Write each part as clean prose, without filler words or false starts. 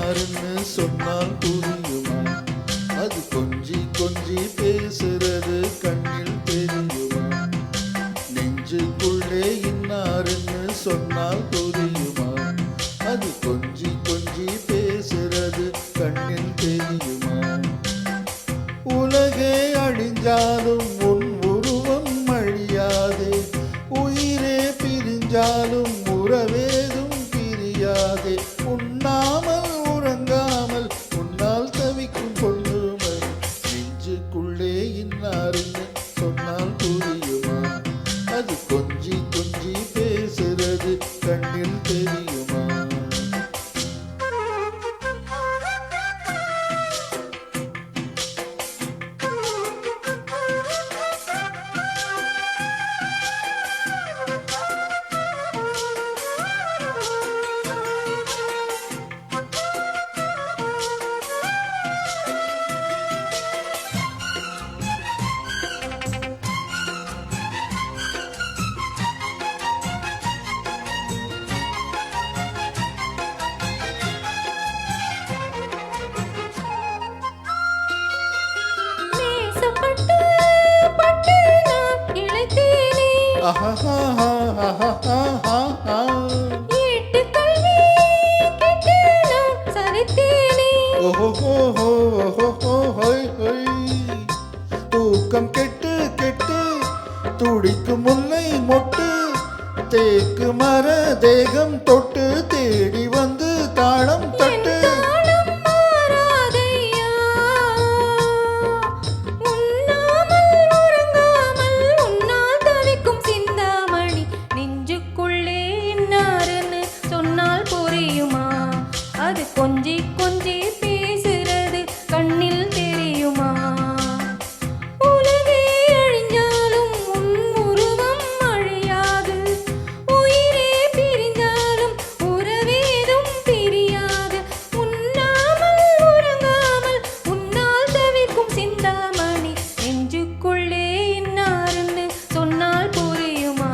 இன்னாருன்னு சொன்னால் புரியுமா? அது கொஞ்சி கொஞ்சி பேசுறது கண்ணில் தெரியுமா? நெஞ்சுக்குள்ளே இன்னாருன்னு சொன்னால் புரியுமா? அது கொஞ்சி கொஞ்சி பேசுறது கண்ணில் தெரியுமா? உலகே அழிஞ்சாலும் உன் உருவம் அழியாதே, உயிரே பிரிஞ்சாலும் உறவேதும் பிரியாதே. உண்ணாமல் உறங்காமல் உன்னால் தவிக்கும் பொண்ணுமை நெஞ்சுக்குள்ளே இன்னாருன்னு சொன்னால் புரியுமா? அது கொஞ்சி கொஞ்சி பேசுறது கண்ணில் தெரியுமா? தூக்கம் கெட்டு கெட்டு துடிக்கும் முல்லை மொட்டு, தேக்கு மர தேகம் தொட்டு தேடி வந்து தாளம் தட்டு. கொஞ்சி கொஞ்சி பேசுறது கண்ணில் தெரியுமா? உலகே அழிஞ்சாலும் உன் உருவம் அழியாது, உயிரே பிரிஞ்சாலும் உறவேதும் பிரியாது. உண்ணாமல் உறங்காமல் உன்னால் தவிக்கும் சிந்தாமணி நெஞ்சுக்குள்ளே இன்னாருன்னு சொன்னால் புரியுமா?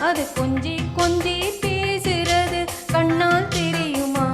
அது கொஞ்சி கொஞ்சி பேசுறது கண்ணால் தெரியுமா?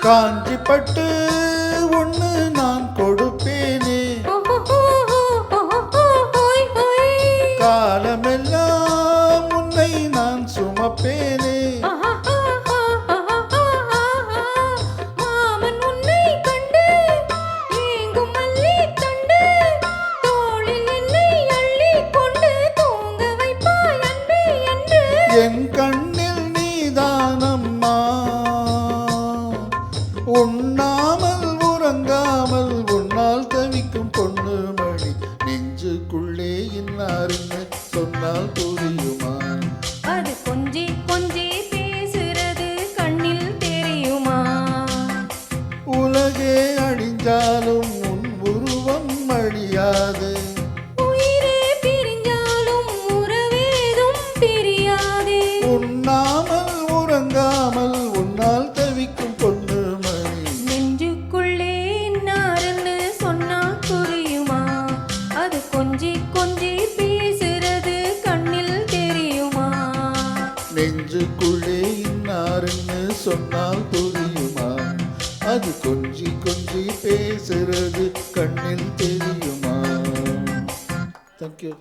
காஞ்சி பட்டு ஒண்ணு நான் கொடுப்பேனே, காலமெல்லாம் உன்னை நான் சுமப்பேனே. மாமன் உன்னை கண்டு ஏங்கும் மல்லி தண்டு, தோளில் என்னை அள்ளி கொண்டு தூங்க வைப்பாய் அன்பே என்று. என் கண்ணில் நீதானம்மா, உண்ணாமல் உறங்காமல் உன்னால் தவிக்கும் பொண்ணு மணி நெஞ்சுக்குள்ளே இன்னாருன்னு சொன்னால் புரியுமா? அது கொஞ்சி கொஞ்சி பேசுறது கண்ணில் தெரியுமா? உலகே அழிஞ்சாலும் உன் உருவம் அழியாது, உயிரே பிரிஞ்சாலும் உறவேதும் பிரியாதே. உண்ணாமல் உறங்காமல் உன்னால் தவிக்கும் பொண்ணு மணி நெஞ்சுக்குள்ளே இன்னாருன்னு சொன்னா புரியுமா? அது கொஞ்சி கொஞ்சி பேசுறது கண்ணில் தெரியுமா? நெஞ்சுக்குள்ளே இன்னாருன்னு சொன்னால் புரியுமா? அது கொஞ்சி கொஞ்சி பேசுறது கண்ணில் தெரியுமா? தேங்க்யூ.